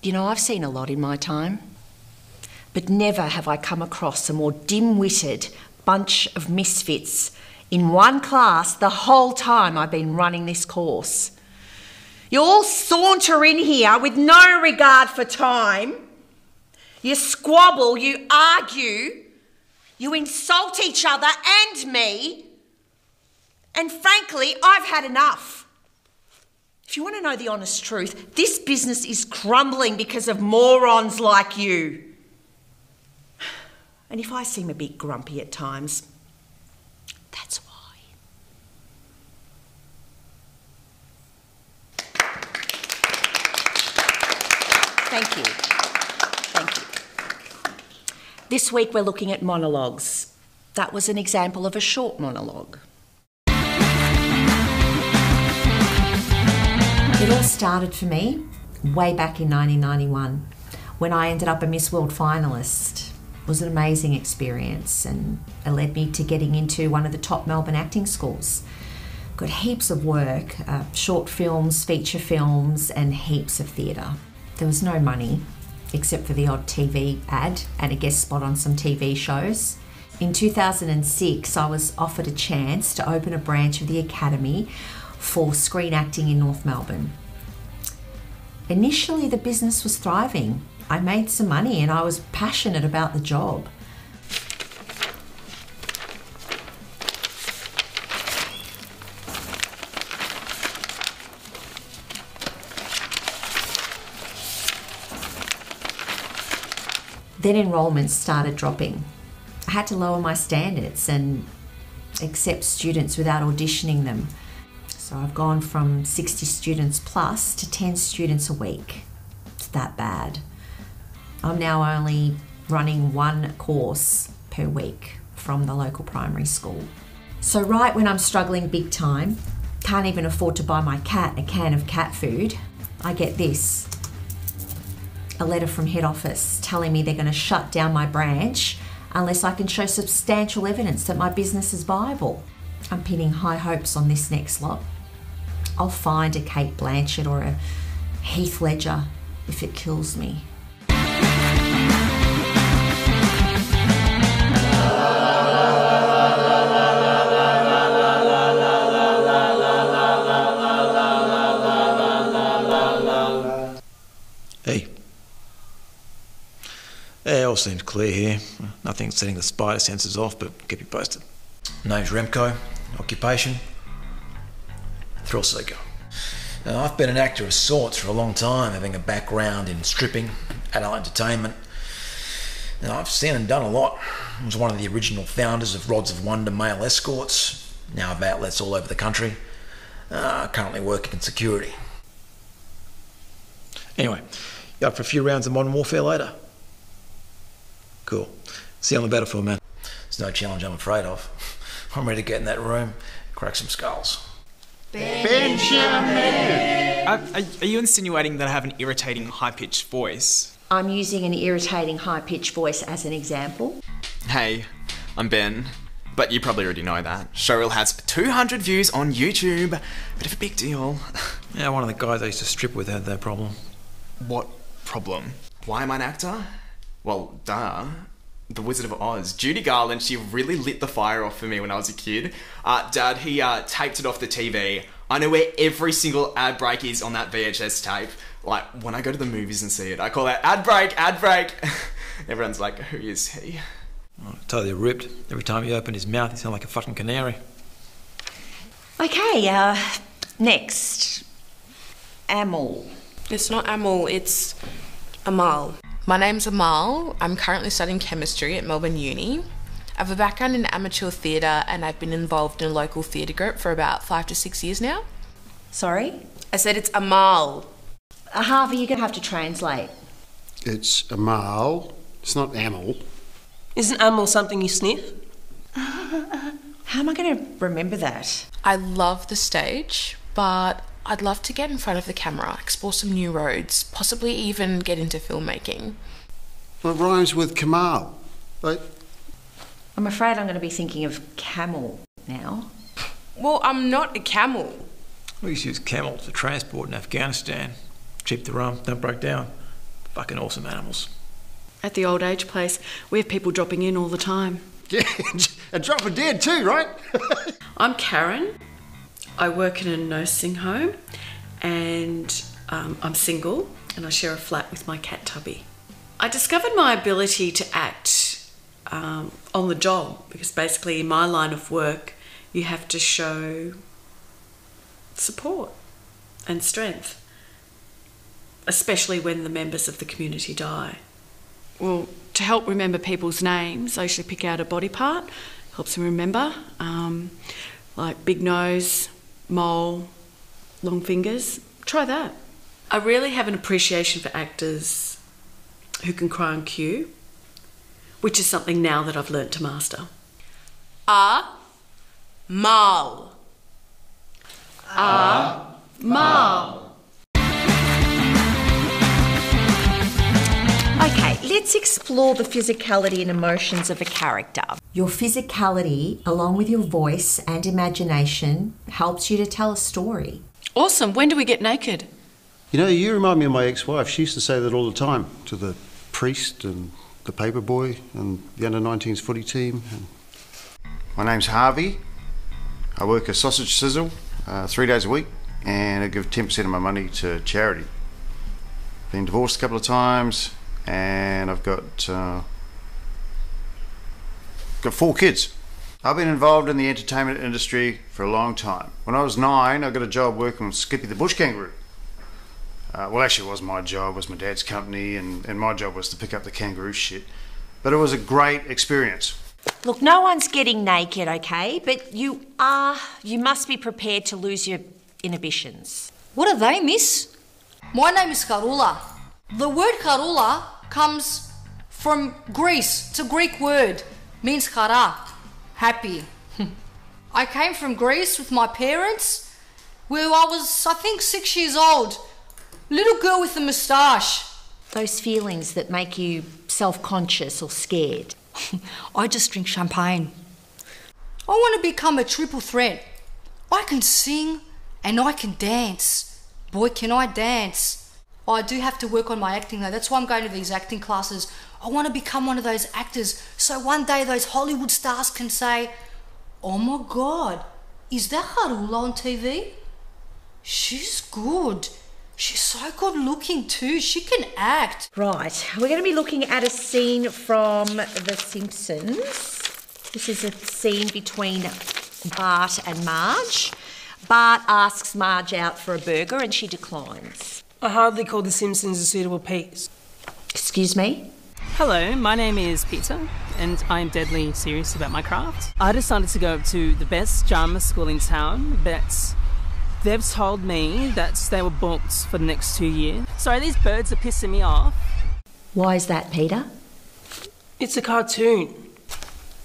You know, I've seen a lot in my time, but never have I come across a more dim-witted bunch of misfits in one class the whole time I've been running this course. You all saunter in here with no regard for time. You squabble, you argue, you insult each other and me. And frankly, I've had enough. If you want to know the honest truth, this business is crumbling because of morons like you. And if I seem a bit grumpy at times, that's why. Thank you. Thank you. This week we're looking at monologues. That was an example of a short monologue. It all started for me way back in 1991 when I ended up a Miss World finalist. It was an amazing experience and it led me to getting into one of the top Melbourne acting schools. Got heaps of work, short films, feature films and heaps of theatre. There was no money except for the odd TV ad and a guest spot on some TV shows. In 2006 I was offered a chance to open a branch of the Academy for screen acting in North Melbourne. Initially the business was thriving. I made some money and I was passionate about the job. Then enrolments started dropping. I had to lower my standards and accept students without auditioning them. So I've gone from 60 students plus to 10 students a week. It's that bad. I'm now only running one course per week from the local primary school. So right when I'm struggling big time, can't even afford to buy my cat a can of cat food, I get this. A letter from head office telling me they're going to shut down my branch unless I can show substantial evidence that my business is viable. I'm pinning high hopes on this next lot. I'll find a Kate Blanchett or a Heath Ledger if it kills me. Hey. Yeah, all seems clear here. Nothing setting the spider senses off, but keep you posted. Name's Remco. Occupation? Thrill seeker. Now, I've been an actor of sorts for a long time, having a background in stripping, adult entertainment. Now, I've seen and done a lot. I was one of the original founders of Rods of Wonder male escorts, now have outlets all over the country. Currently working in security. Anyway, you up for a few rounds of modern warfare later? Cool. See you on the battlefield, man. There's no challenge I'm afraid of. I'm ready to get in that room, crack some skulls. Benjamin! Are you insinuating that I have an irritating, high-pitched voice? I'm using an irritating, high-pitched voice as an example. Hey, I'm Ben, but you probably already know that. Showreel has 200 views on YouTube. Bit of a big deal. Yeah, one of the guys I used to strip with had that problem. What problem? Why am I an actor? Well, duh. The Wizard of Oz. Judy Garland, she really lit the fire off for me when I was a kid. Dad, he taped it off the TV. I know where every single ad break is on that VHS tape. Like, when I go to the movies and see it, I call out, ad break, ad break. Everyone's like, who is he? Oh, totally ripped. Every time he opened his mouth, he sounded like a fucking canary. Okay, next. Amal. It's not Amal, it's Amal. My name's Amal. I'm currently studying chemistry at Melbourne Uni. I have a background in amateur theatre and I've been involved in a local theatre group for about 5 to 6 years now. Sorry? I said it's Amal. Harvey, you're going to have to translate. It's Amal. It's not Amal. Isn't Amal something you sniff? How am I going to remember that? I love the stage, but I'd love to get in front of the camera, explore some new roads, possibly even get into filmmaking. Well, it rhymes with Kamal. I'm afraid I'm going to be thinking of camel now. Well, I'm not a camel. We used to use camels for transport in Afghanistan. Cheap to run, don't break down. Fucking awesome animals. At the old age place, we have people dropping in all the time. Yeah, a drop of dead too, right? I'm Karen. I work in a nursing home and I'm single and I share a flat with my cat Tubby. I discovered my ability to act on the job because basically in my line of work you have to show support and strength, especially when the members of the community die. Well, to help remember people's names, I usually pick out a body part, helps them remember, like big nose, mole, long fingers. Try that. I really have an appreciation for actors who can cry on cue, which is something now that I've learnt to master. Mal. Mal. Okay, let's explore the physicality and emotions of a character. Your physicality, along with your voice and imagination, helps you to tell a story. Awesome. When do we get naked? You know, you remind me of my ex-wife. She used to say that all the time to the priest and the paper boy and the under-19s footy team. My name's Harvey. I work a sausage sizzle 3 days a week and I give 10% of my money to charity. Been divorced a couple of times and I've got 4 kids. I've been involved in the entertainment industry for a long time. When I was 9, I got a job working with Skippy the bush kangaroo. Well, actually it wasn't my job, it was my dad's company and my job was to pick up the kangaroo shit. But it was a great experience. Look, no one's getting naked, okay? But you must be prepared to lose your inhibitions. What are they, miss? My name is Karula. The word Karula comes from Greece. It's a Greek word. Means kara, happy. I came from Greece with my parents where I was, I think, 6 years old. Little girl with a moustache. Those feelings that make you self-conscious or scared. I just drink champagne. I want to become a triple threat. I can sing and I can dance. Boy, can I dance. I do have to work on my acting though. That's why I'm going to these acting classes. I want to become one of those actors so one day those Hollywood stars can say, oh my God, is that Harula on TV? She's good. She's so good looking too. She can act. Right, we're going to be looking at a scene from The Simpsons. This is a scene between Bart and Marge. Bart asks Marge out for a burger and she declines. I hardly call The Simpsons a suitable piece. Excuse me? Hello, my name is Pietro, and I'm deadly serious about my craft. I decided to go to the best drama school in town, but they've told me that they were booked for the next 2 years. Sorry, these birds are pissing me off. Why is that, Peter? It's a cartoon.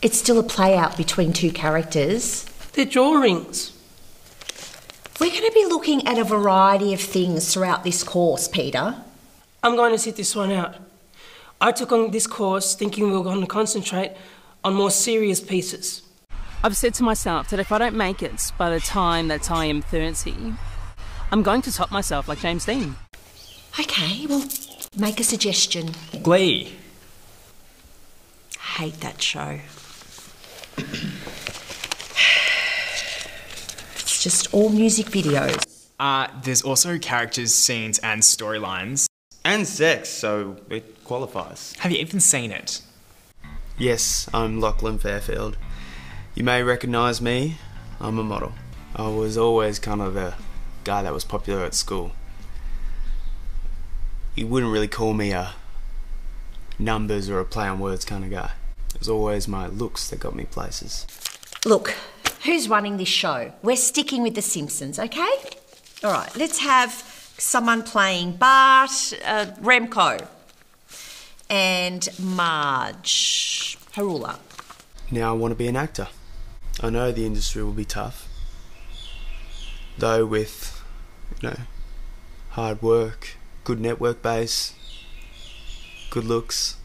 It's still a play-out between two characters. They're drawings. We're going to be looking at a variety of things throughout this course, Peter. I'm going to sit this one out. I took on this course thinking we were going to concentrate on more serious pieces. I've said to myself that if I don't make it by the time that I am 30, I'm going to top myself like James Dean. Okay, well, make a suggestion. Glee. Hate that show. It's just all music videos. There's also characters, scenes, and storylines. And sex, so it qualifies. Have you even seen it? Yes, I'm Lachlan Fairfield. You may recognise me. I'm a model. I was always kind of the guy that was popular at school. You wouldn't really call me a numbers or a play on words kind of guy. It was always my looks that got me places. Look, who's running this show? We're sticking with The Simpsons, okay? All right, let's have someone playing Bart, Remco, and Marge, Harula. Now I want to be an actor. I know the industry will be tough. Though with, hard work, good network base, good looks,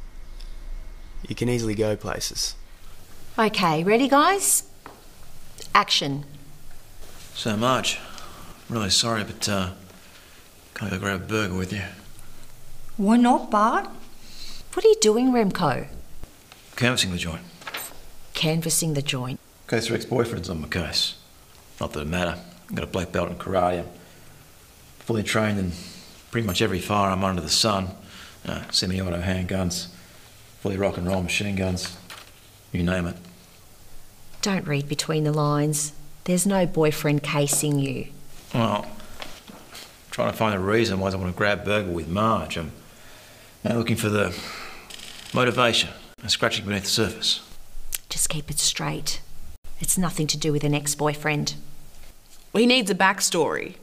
you can easily go places. Okay, ready guys? Action. So, Marge, I'm really sorry, but can't go grab a burger with you. Why not, Bart? What are you doing, Remco? Canvassing the joint. Canvassing the joint. Case for ex-boyfriends on my case. Not that it matter. I've got a black belt in karate. I'm fully trained in pretty much every firearm under the sun. Semi-auto handguns, fully rock and roll machine guns. You name it. Don't read between the lines. There's no boyfriend casing you. Well, trying to find a reason why I want to grab burger with Marge. I'm looking for the motivation and scratching beneath the surface. Just keep it straight. It's nothing to do with an ex-boyfriend. He needs a backstory.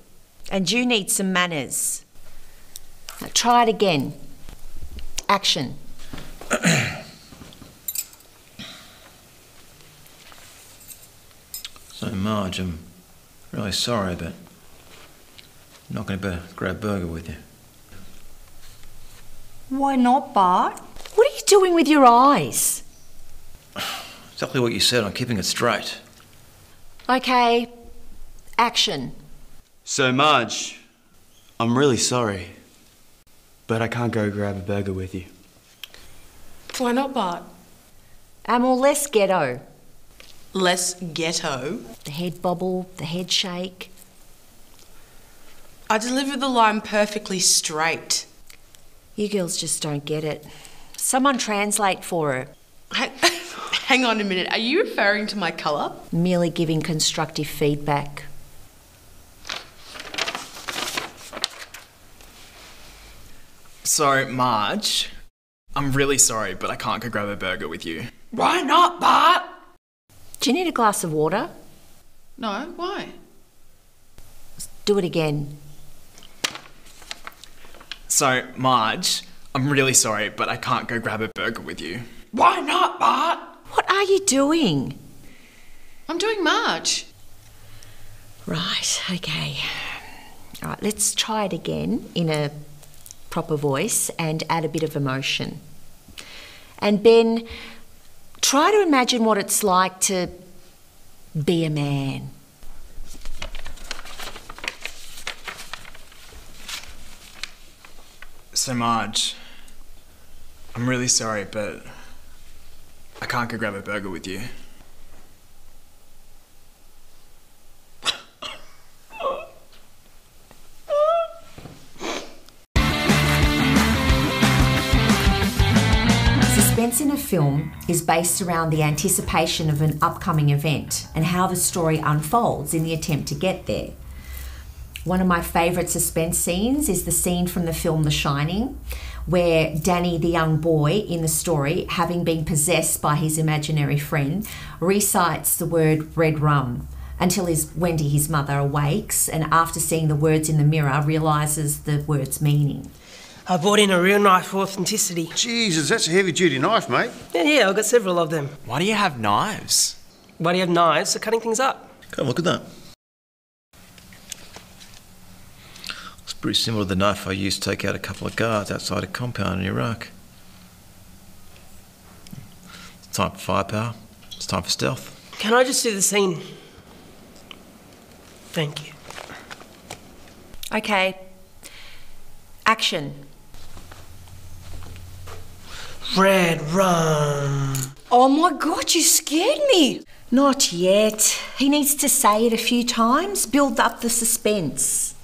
And you need some manners. Now try it again. Action. So, Marge, I'm really sorry, but I'm not going to grab burger with you. Why not, Bart? What are you doing with your eyes? Exactly what you said, I'm keeping it straight. Okay, action. So, Marge, I'm really sorry, but I can't go grab a burger with you. Why not, Bart? Or less ghetto. Less ghetto? The head bobble, the head shake. I delivered the line perfectly straight. You girls just don't get it. Someone translate for her. Hang on a minute, are you referring to my colour? Merely giving constructive feedback. So, Marge, I'm really sorry, but I can't go grab a burger with you. Why not, Bart? Do you need a glass of water? No, why? Do it again. So, Marge, I'm really sorry, but I can't go grab a burger with you. Why not, Bart? What are you doing? I'm doing Marge. Right, okay. All right, let's try it again in a proper voice and add a bit of emotion. And Ben, try to imagine what it's like to be a man. So, Marge, I'm really sorry, but I can't go grab a burger with you. Suspense in a film is based around the anticipation of an upcoming event and how the story unfolds in the attempt to get there. One of my favourite suspense scenes is the scene from the film The Shining, where Danny, the young boy in the story, having been possessed by his imaginary friend, recites the word red rum until Wendy, his mother, awakes and after seeing the words in the mirror realises the word's meaning. I bought in a real knife for authenticity. Jesus, that's a heavy-duty knife, mate. Yeah, I've got several of them. Why do you have knives? Why do you have knives? For cutting things up. Come look at that. It's pretty similar to the knife I used to take out a couple of guards outside a compound in Iraq. It's time for firepower. It's time for stealth. Can I just do the scene? Thank you. Okay. Action. Red rum. Oh my God, you scared me. Not yet. He needs to say it a few times, build up the suspense.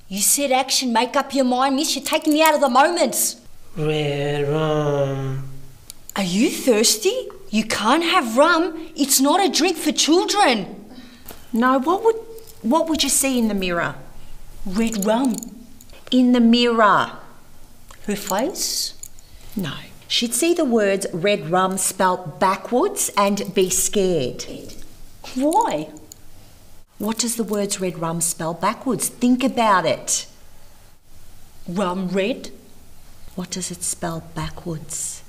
You said action, make up your mind, miss. You're taking me out of the moment. Red rum. Are you thirsty? You can't have rum. It's not a drink for children. No, what would you see in the mirror? Red rum. In the mirror. Her face? No. She'd see the words red rum spelt backwards and be scared. Why? What does the words red rum spell backwards? Think about it. Rum red. What does it spell backwards?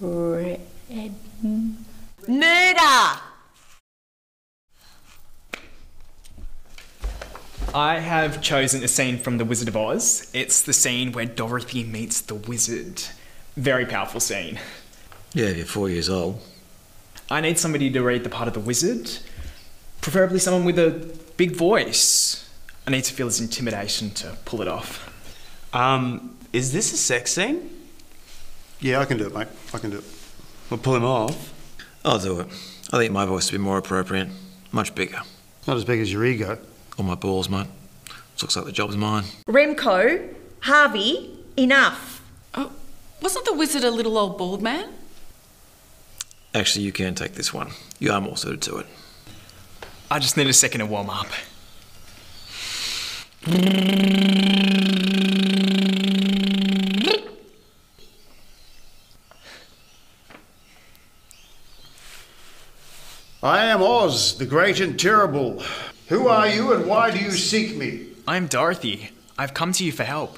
Red. Murder! I have chosen a scene from The Wizard of Oz. It's the scene where Dorothy meets the wizard. Very powerful scene. Yeah, if you're 4 years old. I need somebody to read the part of the wizard, preferably someone with a big voice. I need to feel his intimidation to pull it off. Is this a sex scene? Yeah, I can do it, mate. I can do it. We'll pull him off. I'll do it. I think my voice would be more appropriate. Much bigger. Not as big as your ego. Or my balls, mate. Looks like the job's mine. Remco, Harvey, enough. Oh, wasn't the wizard a little old bald man? Actually, you can take this one. You are more suited to it. I just need a second to warm up. I am Oz, the great and terrible. Who are you and why do you seek me? I'm Dorothy. I've come to you for help.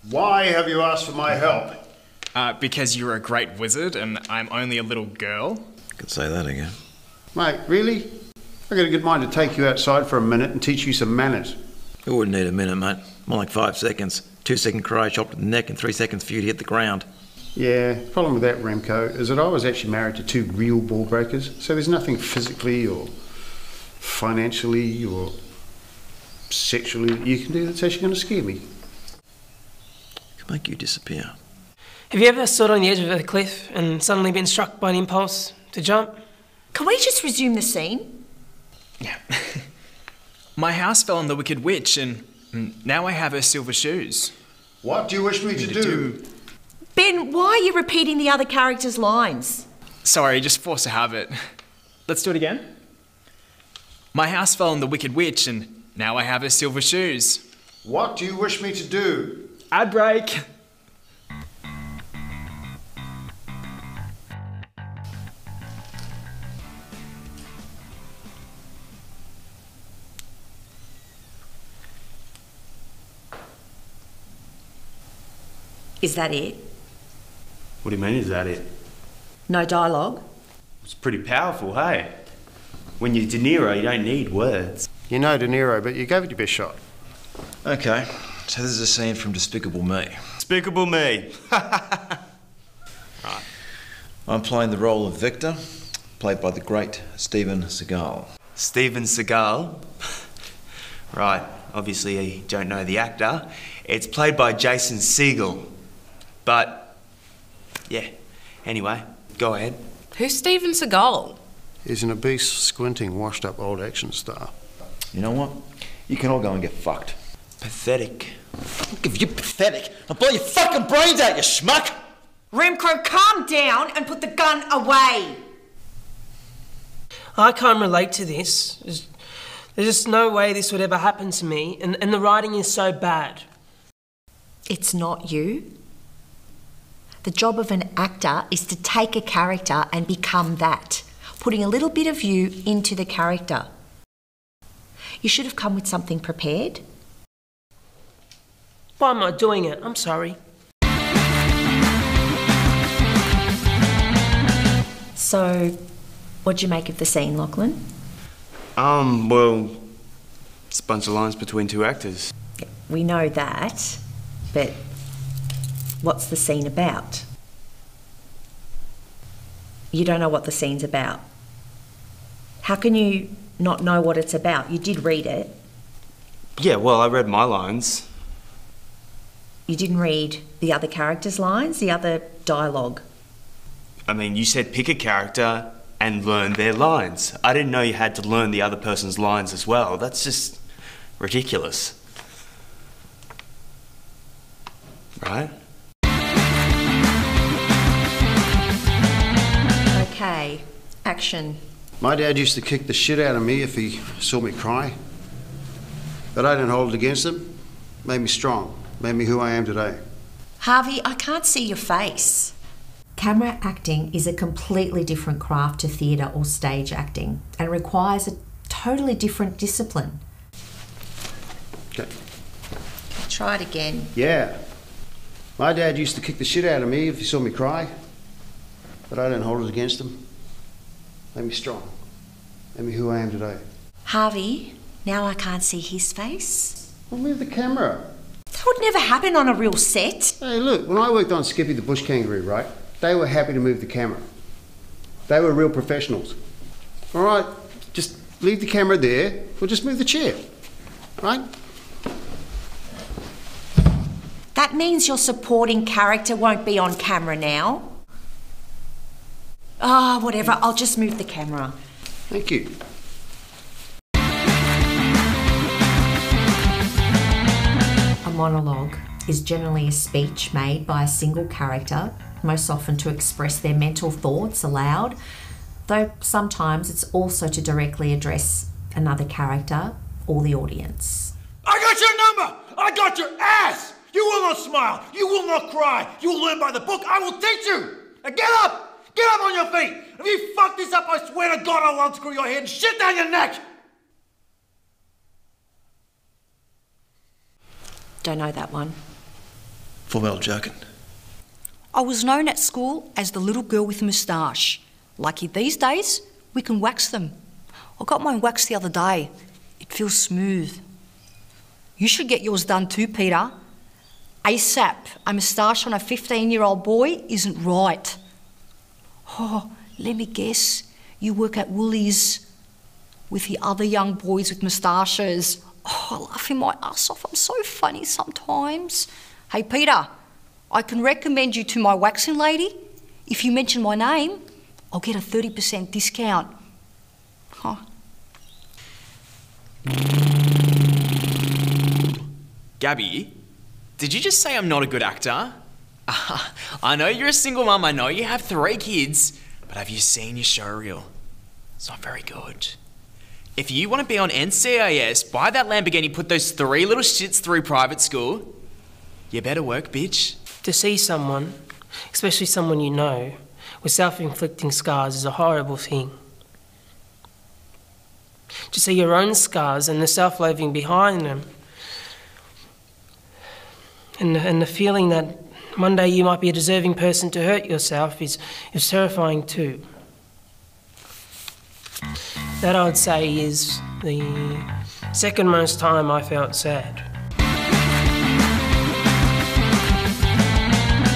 Why have you asked for my help? Because you're a great wizard and I'm only a little girl. Could say that again. Mate, really? I got a good mind to take you outside for a minute and teach you some manners. You wouldn't need a minute, mate. More like 5 seconds. 2-second karate chop to the neck and 3 seconds for you to hit the ground. Yeah, the problem with that, Remco, is that I was actually married to 2 real ball breakers, so there's nothing physically or financially or sexually that you can do that's actually going to scare me. Could make you disappear. Have you ever stood on the edge of a cliff and suddenly been struck by an impulse to jump? Can we just resume the scene? Yeah. My house fell on the Wicked Witch and now I have her silver shoes. What do you wish me to do? Ben, why are you repeating the other characters' lines? Sorry, just forced to have it. Let's do it again. My house fell on the Wicked Witch and now I have her silver shoes. What do you wish me to do? Ad break. Is that it? What do you mean, is that it? No dialogue? It's pretty powerful, hey? When you're De Niro, you don't need words. You know De Niro, but you gave it your best shot. Okay, so this is a scene from Despicable Me. Despicable Me. Right. I'm playing the role of Victor, played by the great Steven Seagal. Steven Seagal? Right, obviously you don't know the actor. It's played by Jason Segel. But, yeah, anyway, go ahead. Who's Steven Seagal? He's an obese, squinting, washed-up old action star. You know what? You can all go and get fucked. Pathetic. If you're pathetic, I'll blow your fucking brains out, you schmuck! Remco, calm down and put the gun away. I can't relate to this. There's just no way this would ever happen to me, and the writing is so bad. It's not you. The job of an actor is to take a character and become that, putting a little bit of you into the character. You should have come with something prepared. Why am I doing it? I'm sorry. So, what'd you make of the scene, Lachlan? Well, it's a bunch of lines between 2 actors. We know that, but what's the scene about? You don't know what the scene's about. How can you not know what it's about? You did read it. Yeah, well, I read my lines. You didn't read the other characters' lines, the other dialogue. I mean, you said pick a character and learn their lines. I didn't know you had to learn the other person's lines as well. That's just ridiculous. Right? Okay, action. My dad used to kick the shit out of me if he saw me cry. But I didn't hold it against him. Made me strong. Made me who I am today. Harvey, I can't see your face. Camera acting is a completely different craft to theatre or stage acting and requires a totally different discipline. Okay. Try it again. Yeah. My dad used to kick the shit out of me if he saw me cry. But I didn't hold it against him. Made me strong. Made me who I am today. Harvey, now I can't see his face. Well, move the camera. That would never happen on a real set. Hey, look, when I worked on Skippy the Bush Kangaroo, right, they were happy to move the camera. They were real professionals. All right, just leave the camera there, or just move the chair, right? That means your supporting character won't be on camera now. Ah, whatever, I'll just move the camera. Thank you. A monologue is generally a speech made by a single character, most often to express their mental thoughts aloud, though sometimes it's also to directly address another character or the audience. I got your number! I got your ass! You will not smile! You will not cry! You will learn by the book! I will teach you! Now get up! Get up on your feet! If you fuck this up, I swear to God I'll unscrew your head and shit down your neck! Don't know that one. Full metal joking. I was known at school as the little girl with a moustache. Lucky these days, we can wax them. I got mine waxed the other day. It feels smooth. You should get yours done too, Peter. ASAP, a moustache on a 15-year-old boy isn't right. Oh, let me guess, you work at Woolies with the other young boys with moustaches. Oh, I'm laughing my ass off. I'm so funny sometimes. Hey, Peter, I can recommend you to my waxing lady. If you mention my name, I'll get a 30% discount. Huh. Gabby, did you just say I'm not a good actor? I know you're a single mum, I know you have 3 kids, but have you seen your show reel? It's not very good. If you want to be on NCIS, buy that Lamborghini, put those 3 little shits through private school, you better work, bitch. To see someone, especially someone you know, with self-inflicting scars is a horrible thing. To see your own scars and the self-loathing behind them, and the feeling that one day you might be a deserving person to hurt yourself is terrifying too. That, I would say, is the second most time I felt sad.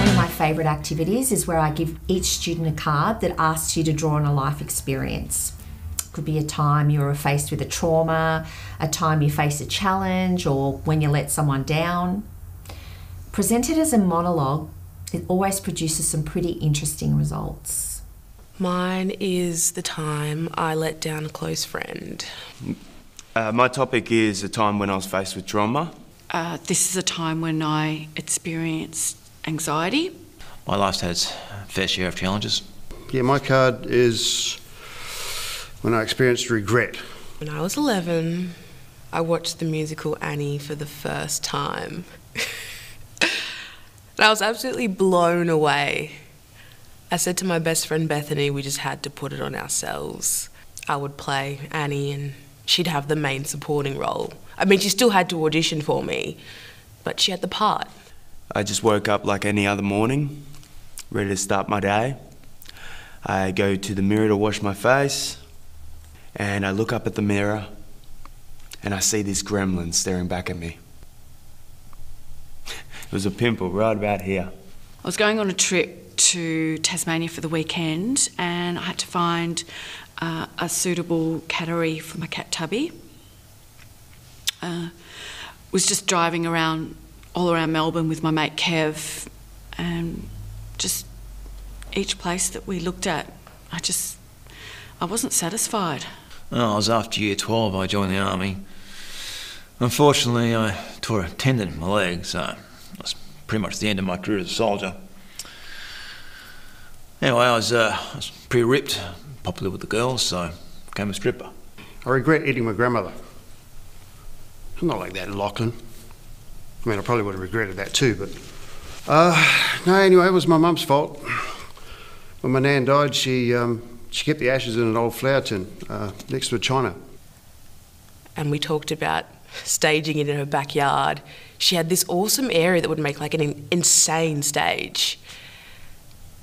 One of my favourite activities is where I give each student a card that asks you to draw on a life experience. It could be a time you were faced with a trauma, a time you faced a challenge, or when you let someone down. Presented as a monologue, it always produces some pretty interesting results. Mine is the time I let down a close friend. My topic is a time when I was faced with trauma. This is a time when I experienced anxiety. My life's had its fair share of challenges. Yeah, my card is when I experienced regret. When I was 11, I watched the musical Annie for the first time. And I was absolutely blown away. I said to my best friend Bethany, we just had to put it on ourselves. I would play Annie and she'd have the main supporting role. I mean, she still had to audition for me, but she had the part. I just woke up like any other morning, ready to start my day. I go to the mirror to wash my face, and I look up at the mirror, and I see this gremlin staring back at me. It was a pimple right about here. I was going on a trip to Tasmania for the weekend and I had to find a suitable cattery for my cat Tubby. Was just driving around all around Melbourne with my mate Kev, and just each place that we looked at, I wasn't satisfied. Oh, I was after year 12, I joined the army. Unfortunately, I tore a tendon in my leg, so that's pretty much the end of my career as a soldier. Anyway, I was pretty ripped, popular with the girls, so I became a stripper. I regret eating my grandmother. I'm not like that, Lachlan. I mean, I probably would have regretted that too, but... no, anyway, it was my mum's fault. When my nan died, she kept the ashes in an old flower tin next to a china. And we talked about staging it in her backyard. She had this awesome area that would make like an insane stage.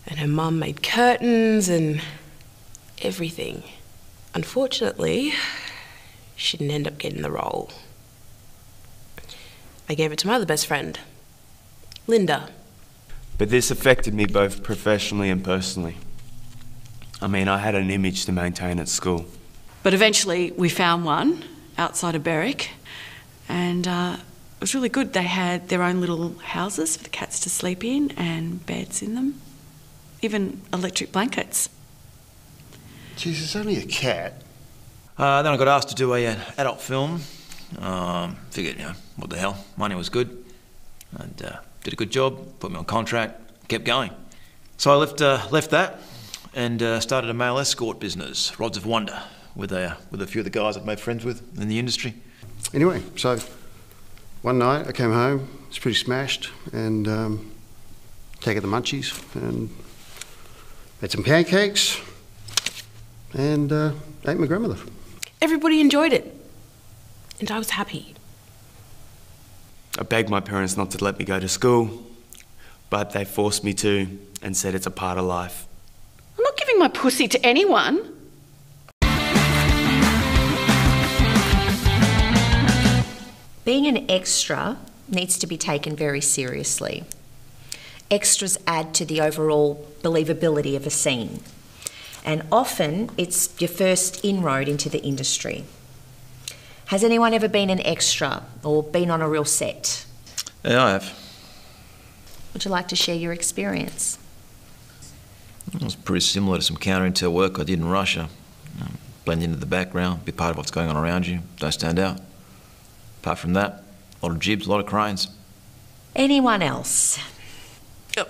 And her mum made curtains and everything. Unfortunately, she didn't end up getting the role. I gave it to my other best friend, Linda. But this affected me both professionally and personally. I mean, I had an image to maintain at school. But eventually we found one outside of Berwick, and It was really good. They had their own little houses for the cats to sleep in and beds in them. Even electric blankets. Jeez, it's only a cat. Then I got asked to do an adult film. Figured, what the hell, money was good. And did a good job, put me on contract, kept going. So I left that and started a male escort business, Rods of Wonder, with a few of the guys I've made friends with in the industry. Anyway, so one night I came home, was pretty smashed, and taken the munchies and had some pancakes and ate my grandmother. Everybody enjoyed it, and I was happy. I begged my parents not to let me go to school, but they forced me to and said it's a part of life. I'm not giving my pussy to anyone. Being an extra needs to be taken very seriously. Extras add to the overall believability of a scene. And often it's your first inroad into the industry. Has anyone ever been an extra or been on a real set? Yeah, I have. Would you like to share your experience? It was pretty similar to some counter-intel work I did in Russia. Blend into the background, be part of what's going on around you, don't stand out. Apart from that, a lot of jibs, a lot of cranes. Anyone else?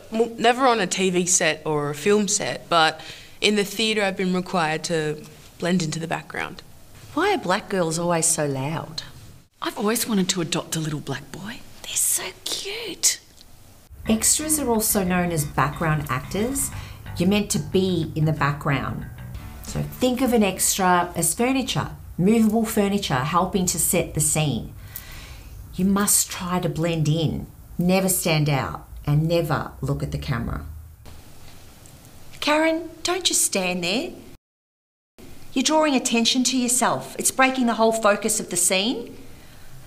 Well, never on a TV set or a film set, but in the theatre I've been required to blend into the background. Why are black girls always so loud? I've always wanted to adopt a little black boy. They're so cute. Extras are also known as background actors. You're meant to be in the background. So think of an extra as furniture, movable furniture helping to set the scene. You must try to blend in, never stand out, and never look at the camera. Karen, don't just stand there. You're drawing attention to yourself. It's breaking the whole focus of the scene.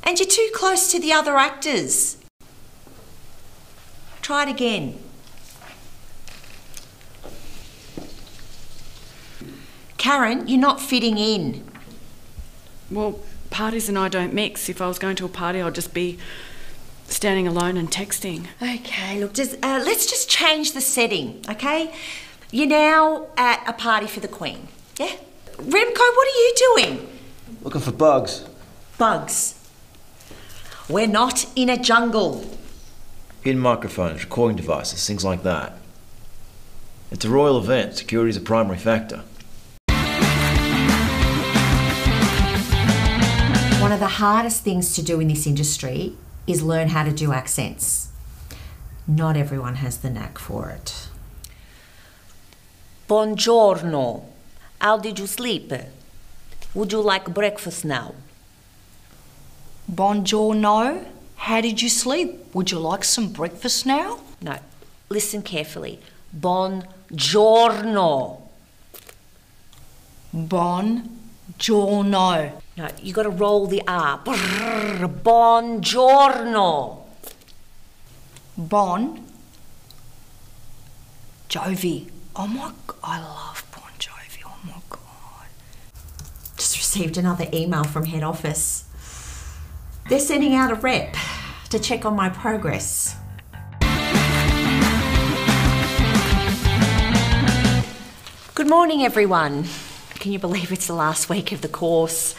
And you're too close to the other actors. Try it again. Karen, you're not fitting in. Well, parties and I don't mix. If I was going to a party, I'd just be standing alone and texting. Okay, look, let's just change the setting, okay? You're now at a party for the Queen, yeah? Remco, what are you doing? Looking for bugs. Bugs. We're not in a jungle. Hidden microphones, recording devices, things like that. It's a royal event. Security is a primary factor. One of the hardest things to do in this industry is learn how to do accents. Not everyone has the knack for it. Buongiorno. How did you sleep? Would you like breakfast now? Buongiorno. How did you sleep? Would you like some breakfast now? No. Listen carefully. Buongiorno. Buongiorno. No, you got to roll the R. Brrr, buongiorno. Bon Jovi. Oh my God, I love Bon Jovi. Oh my God. Just received another email from head office. They're sending out a rep to check on my progress. Good morning, everyone. Can you believe it's the last week of the course?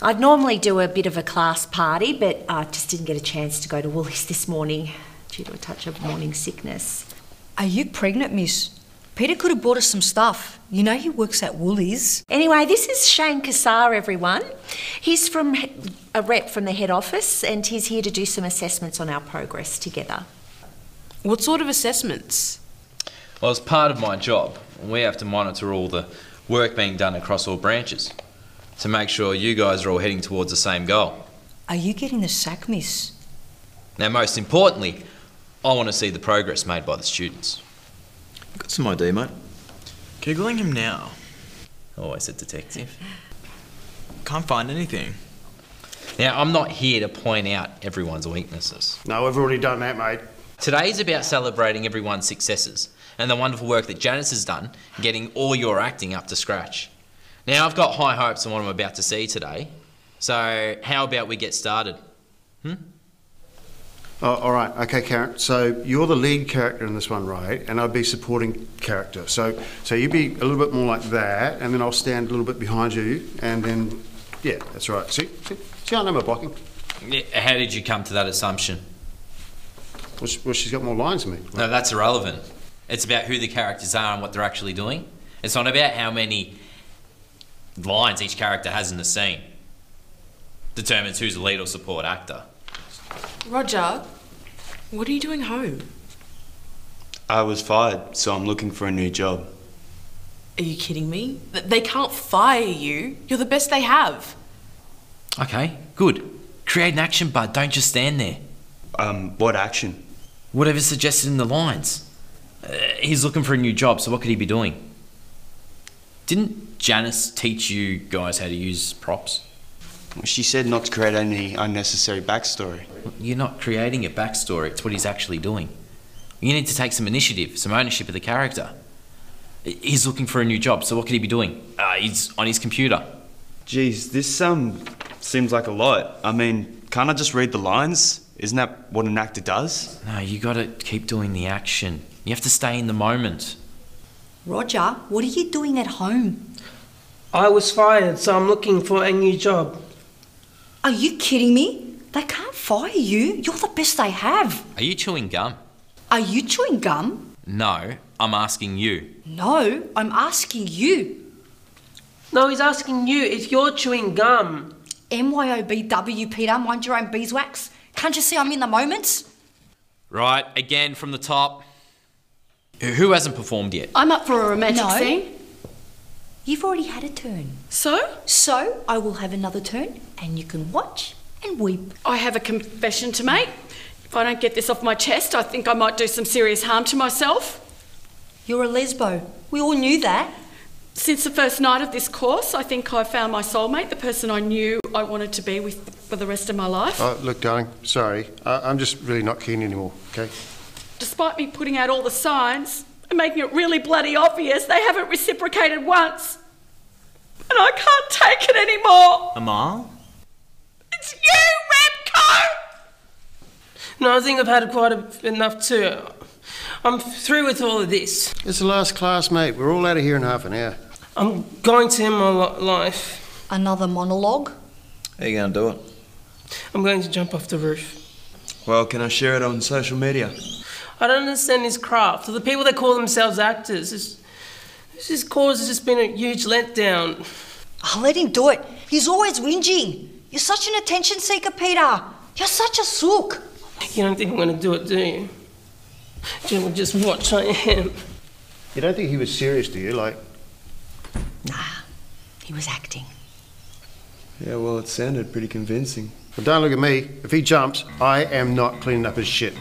I'd normally do a bit of a class party, but I just didn't get a chance to go to Woolies this morning due to a touch of morning sickness. Are you pregnant, miss? Peter could have brought us some stuff. You know he works at Woolies. Anyway, this is Shane Kassar, everyone. He's from a rep from the head office and he's here to do some assessments on our progress together. What sort of assessments? Well, as part of my job, we have to monitor all the work being done across all branches to make sure you guys are all heading towards the same goal. Are you getting the sack, miss? Now, most importantly, I want to see the progress made by the students. Got some idea, mate. Giggling him now. Always a detective. Can't find anything. Now, I'm not here to point out everyone's weaknesses. No, I've already done that, mate. Today's about celebrating everyone's successes and the wonderful work that Janice has done getting all your acting up to scratch. Now, I've got high hopes on what I'm about to see today, so how about we get started? Oh, all right, okay, Karen. So you're the lead character in this one, right? And I'd be supporting character. So you'd be a little bit more like that, and then I'll stand a little bit behind you, and then, yeah, that's right. See, I know my blocking. Yeah, how did you come to that assumption? Well, she's got more lines than me. No, that's irrelevant. It's about who the characters are and what they're actually doing. It's not about how many lines each character has in the scene. Determines who's the lead or support actor. Roger, what are you doing home? I was fired, so I'm looking for a new job. Are you kidding me? They can't fire you. You're the best they have. Okay, good. Create an action, bud. Don't just stand there. What action? Whatever's suggested in the lines. He's looking for a new job, so what could he be doing? Didn't Janice teach you guys how to use props? She said not to create any unnecessary backstory. You're not creating a backstory, it's what he's actually doing. You need to take some initiative, some ownership of the character. He's looking for a new job, so what could he be doing? He's on his computer. Geez, this seems like a lot. I mean, can't I just read the lines? Isn't that what an actor does? No, you gotta keep doing the action. You have to stay in the moment. Roger, what are you doing at home? I was fired, so I'm looking for a new job. Are you kidding me? They can't fire you. You're the best they have. Are you chewing gum? Are you chewing gum? No, I'm asking you. No, I'm asking you. No, he's asking you if you're chewing gum. MYOBW, Peter, mind your own beeswax. Can't you see I'm in the moment? Right, again from the top. Who hasn't performed yet? I'm up for a romantic scene. You've already had a turn. So? So, I will have another turn, and you can watch and weep. I have a confession to make. If I don't get this off my chest, I think I might do some serious harm to myself. You're a lesbo. We all knew that. Since the first night of this course, I think I found my soulmate, the person I knew I wanted to be with for the rest of my life. Oh, look, darling, sorry. I'm just really not keen anymore, okay? Despite me putting out all the signs and making it really bloody obvious, they haven't reciprocated once. And I can't take it anymore. Amal? It's you, Remco! No, I think I've had quite enough too. I'm through with all of this. It's the last class, mate. We're all out of here in half an hour. I'm going to end my life. Another monologue? How are you going to do it? I'm going to jump off the roof. Well, can I share it on social media? I don't understand this craft. The people that call themselves actors. This course has just been a huge letdown. I'll let him do it. He's always whinging. You're such an attention seeker, Peter. You're such a sook. You don't think I'm going to do it, do you? Just watch, I am. You don't think he was serious, do you? Like... Nah, he was acting. Yeah, well, it sounded pretty convincing. But don't look at me. If he jumps, I am not cleaning up his shit.